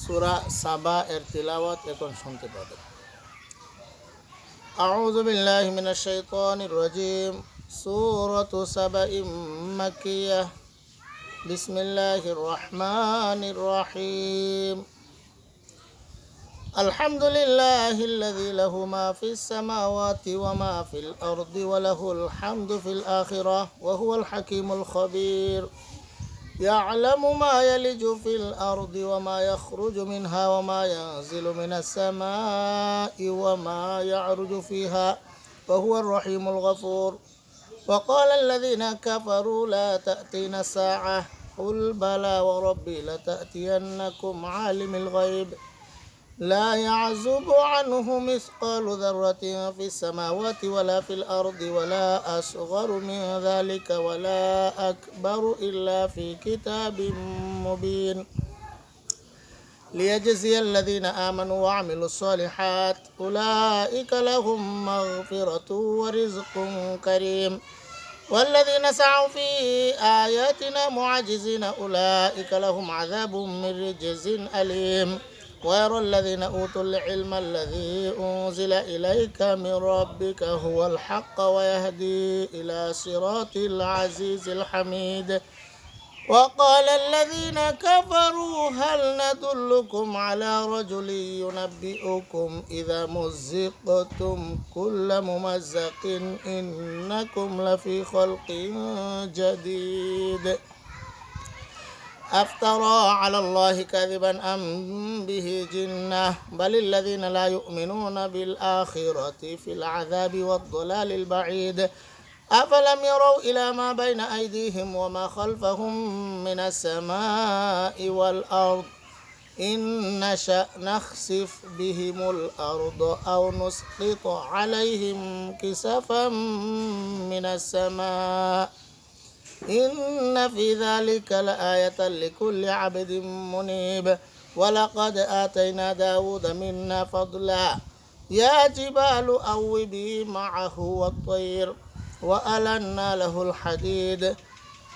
সূরা সাবা এর তিলাওয়াত এখন শুনতে পাবেন। আউযু বিল্লাহি মিনাশ শাইতানির রাজীম। সূরাতু সাবাইম মাক্কিয়াহ। বিসমিল্লাহির রহমানির রহিম। আলহামদুলিল্লাহিল্লাযী লাহু মা ফিস সামাওয়াতি ওয়া মা ফিল আরদি ওয়া লাহুল হামদু ফিল আখিরাহ ওয়া হুয়াল হাকীমুল খাবীর। يعلم ما يلج في الأرض وما يخرج منها وما ينزل من السماء وما يعرج فيها وهو الرحيم الغفور. وقال الذين كفروا لا تأتينا الساعة قل بلى وربي لتأتينكم عالم الغيب لا يعزب عنه مثقال ذرة في السماوات ولا في الأرض ولا أصغر من ذلك ولا أكبر إلا في كتاب مبين ليجزي الذين آمنوا وعملوا الصالحات أولئك لهم مغفرة ورزق كريم والذين سعوا في آياتنا معجزين أولئك لهم عذاب من رجز أليم ويرى الذين أوتوا العلم الذي أنزل إليك من ربك هو الحق ويهدي إلى صراط العزيز الحميد. وقال الذين كفروا هل ندلكم على رجل ينبئكم إذا مزقتم كل ممزق إنكم لفي خلق جديد أفترى على الله كذبا أم به جنة بل الذين لا يؤمنون بالآخرة في العذاب والضلال البعيد. أفلم يروا إلى ما بين أيديهم وما خلفهم من السماء والأرض إن نشأ نخسف بهم الأرض أو نسقط عليهم كسفا من السماء إن في ذلك لآية لكل عبد منيب. ولقد آتينا داود منا فضلا يا جبال أوبي معه والطير وألنا له الحديد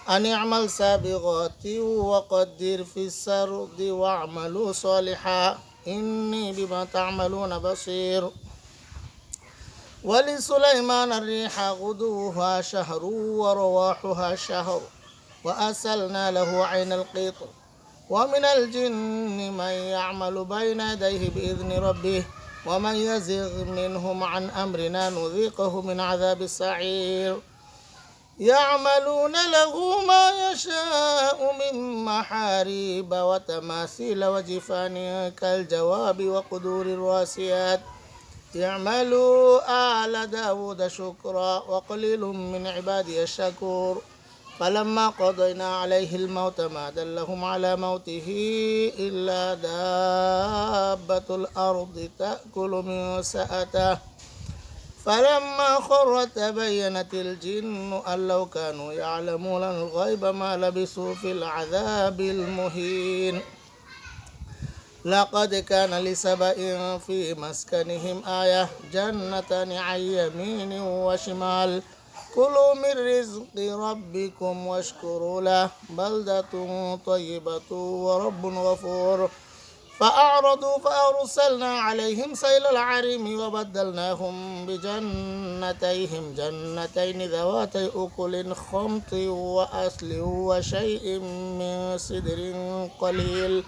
أن اعمل سابغات وقدر في السرد واعملوا صالحا إني بما تعملون بصير. ولسليمان الريح غدوها شهر ورواحها شهر وأسلنا له عين القطر ومن الجن من يعمل بين يديه بإذن ربه ومن يزغ منهم عن أمرنا نذيقه من عذاب السعير. يعملون له ما يشاء من محاريب وتماثيل وجفان كالجواب وقدور الراسيات اعملوا آل داود شكرا وقليل من عبادي الشكور. فلما قضينا عليه الموت ما دلهم على موته إلا دابة الأرض تأكل من سأته فلما خر تبينت الجن أن لو كانوا يعلمون الغيب ما لبثوا في العذاب المهين. لقد كان لسبإ في مسكنهم آية جنتان عن يمين وشمال كلوا من رزق ربكم واشكروا له بلدة طيبة ورب غفور. فأعرضوا فأرسلنا عليهم سيل العرم وبدلناهم بجنتيهم جنتين ذواتي أكل خمط وأصل وشيء من سدر قليل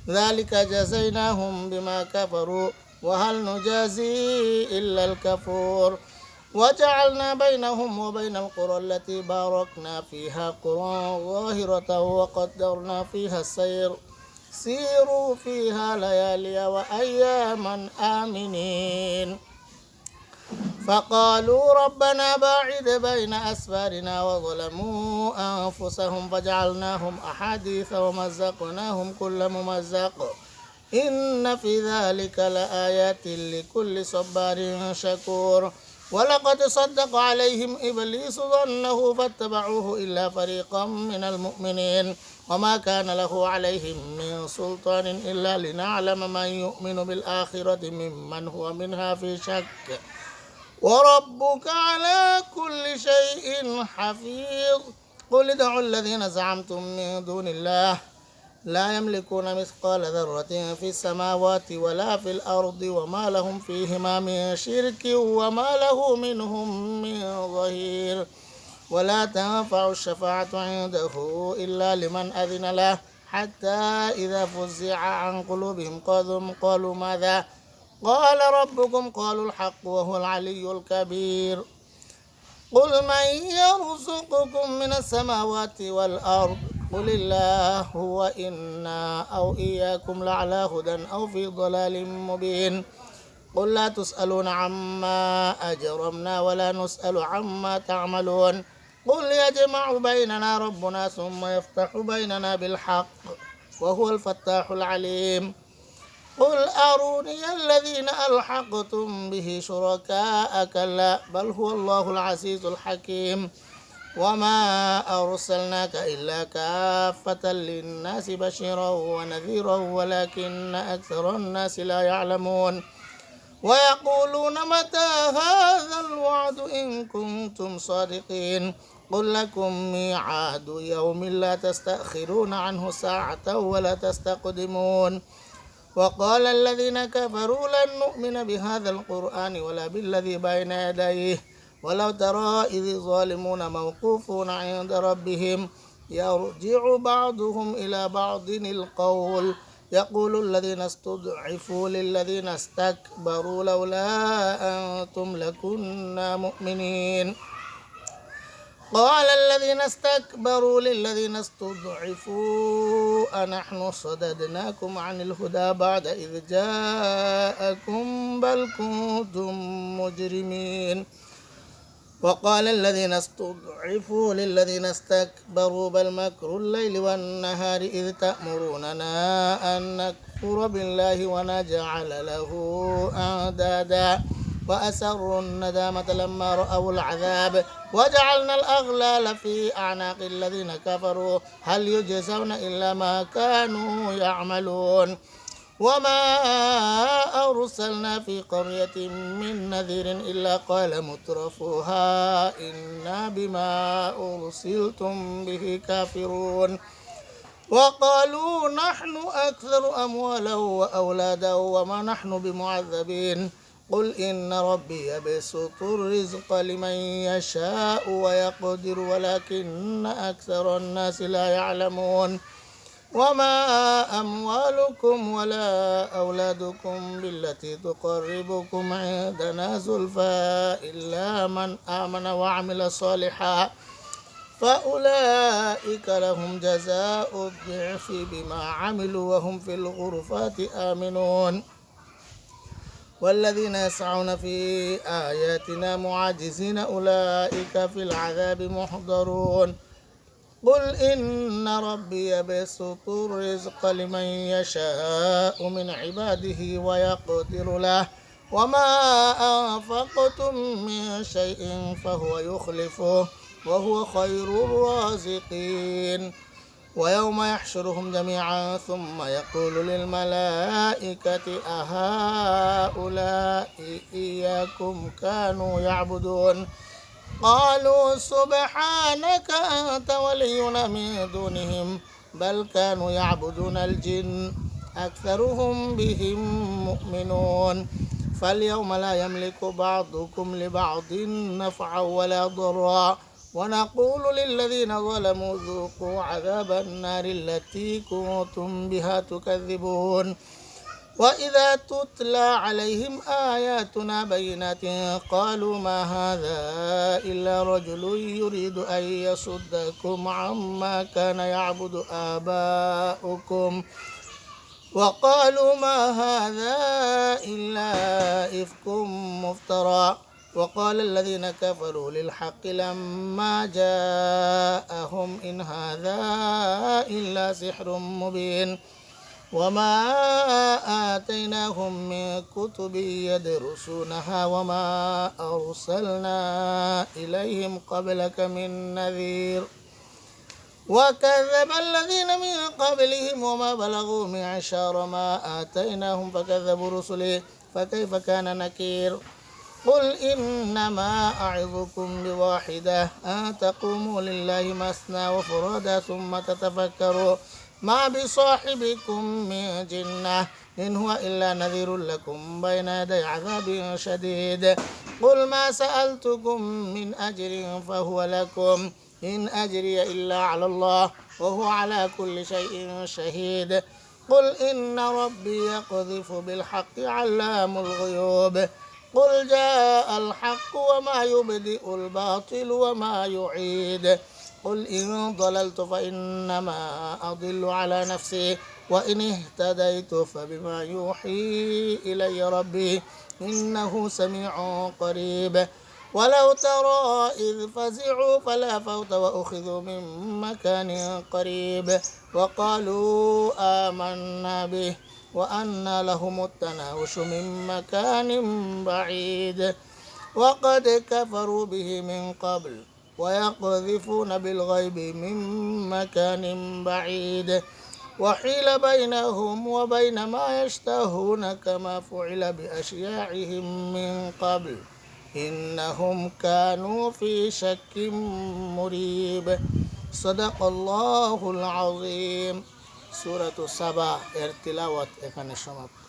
ذلك جزيناهم بما كفروا وهل نجازي إلا الكفور. وجعلنا بينهم وبين القرى التي باركنا فيها قرى ظاهرة وقدرنا فيها السير سيروا فيها ليالي وأياما آمنين. فقالوا ربنا باعد بين أسفارنا وظلموا أنفسهم فجعلناهم أحاديث ومزقناهم كل ممزق إن في ذلك لآيات لكل صبار شكور. ولقد صدق عليهم إبليس ظنه فاتبعوه إلا فريقا من المؤمنين وما كان له عليهم من سلطان إلا لنعلم من يؤمن بالآخرة ممن هو منها في شك وربك على كل شيء حفيظ. قل ادعوا الذين زعمتم من دون الله لا يملكون مثقال ذرة في السماوات ولا في الأرض وما لهم فيهما من شرك وما له منهم من ظهير ولا تنفع الشفاعة عنده إلا لمن أذن له حتى إذا فزع عن قلوبهم قالوا ماذا قال ربكم قالوا الحق وهو العلي الكبير قل من يرزقكم من السماوات والأرض قل الله وإنا أو إياكم لعلى هدى أو في ضلال مبين قل لا تسألون عما أجرمنا ولا نسأل عما تعملون قل يجمع بيننا ربنا ثم يفتح بيننا بالحق وهو الفتاح العليم قل أروني الذين ألحقتم به شركاء كلا بل هو الله العزيز الحكيم وما أرسلناك إلا كافة للناس بشيرا ونذيرا ولكن أكثر الناس لا يعلمون ويقولون متى هذا الوعد إن كنتم صادقين قل لكم ميعاد يوم لا تستأخرون عنه ساعة ولا تستقدمون وقال الذين كفروا لن نؤمن بهذا القرآن ولا بالذي بين يديه ولو ترى إذ الظالمون موقوفون عند ربهم يرجع بعضهم إلى بعض القول يقول الذين استضعفوا للذين استكبروا لولا أنتم لكنا مؤمنين قال الذين استكبروا للذين استضعفوا أنحن صددناكم عن الهدى بعد إذ جاءكم بل كنتم مجرمين وقال الذين استضعفوا للذين استكبروا بل مكر الليل والنهار إذ تأمروننا أن نكفر بالله ونجعل له أندادا وأسروا الندامة لما رأوا العذاب وجعلنا الأغلال في أعناق الذين كفروا هل يجزون إلا ما كانوا يعملون وما أرسلنا في قرية من نذير إلا قال مترفوها إنا بما أرسلتم به كافرون وقالوا نحن أكثر أموالا وأولادا وما نحن بمعذبين قل إن ربي يبسط الرزق لمن يشاء ويقدر ولكن أكثر الناس لا يعلمون وما أموالكم ولا أولادكم بالتي تقربكم عندنا زلفى إلا من آمن وعمل صالحا فأولئك لهم جزاء الضعف بما عملوا وهم في الغرفات آمنون والذين يسعون في آياتنا معاجزين أولئك في العذاب محضرون قل إن ربي يبسط الرزق لمن يشاء من عباده ويقدر له وما أنفقتم من شيء فهو يخلفه وهو خير الرازقين ويوم يحشرهم جميعا ثم يقول للملائكة أهؤلاء إياكم كانوا يعبدون قالوا سبحانك أنت ولينا من دونهم بل كانوا يعبدون الجن أكثرهم بهم مؤمنون فاليوم لا يملك بعضكم لبعض نفعا ولا ضرا ونقول للذين ظلموا ذوقوا عذاب النار التي كنتم بها تكذبون وإذا تتلى عليهم آياتنا بينات قالوا ما هذا إلا رجل يريد أن يصدكم عما كان يعبد آباؤكم وقالوا ما هذا إلا إفك مفترى وقال الذين كفروا للحق لما جاءهم إن هذا إلا سحر مبين وما آتيناهم من كتب يدرسونها وما أرسلنا إليهم قبلك من نذير وكذب الذين من قبلهم وما بلغوا معشار ما آتيناهم فكذبوا رسلي فكيف كان نكير قل إنما أعظكم بواحدة أن تقوموا لله مثنى وفرادا ثم تتفكروا ما بصاحبكم من جنة إن هو إلا نذير لكم بين يدي عذاب شديد قل ما سألتكم من أجر فهو لكم إن أجري إلا على الله وهو على كل شيء شهيد قل إن ربي يقذف بالحق علام الغيوب قل جاء الحق وما يبدئ الباطل وما يعيد قل إن ضللت فإنما أضل على نفسي وإن اهتديت فبما يوحي إلي ربي إنه سميع قريب ولو ترى إذ فزعوا فلا فوت وأخذوا من مكان قريب وقالوا آمنا به وأنى لهم التناوش من مكان بعيد وقد كفروا به من قبل ويقذفون بالغيب من مكان بعيد وحيل بينهم وبين ما يشتهون كما فعل بأشياعهم من قبل إنهم كانوا في شك مريب صدق الله العظيم سورة সাবা এর তিলাওয়াত এখানে সমাপ্ত।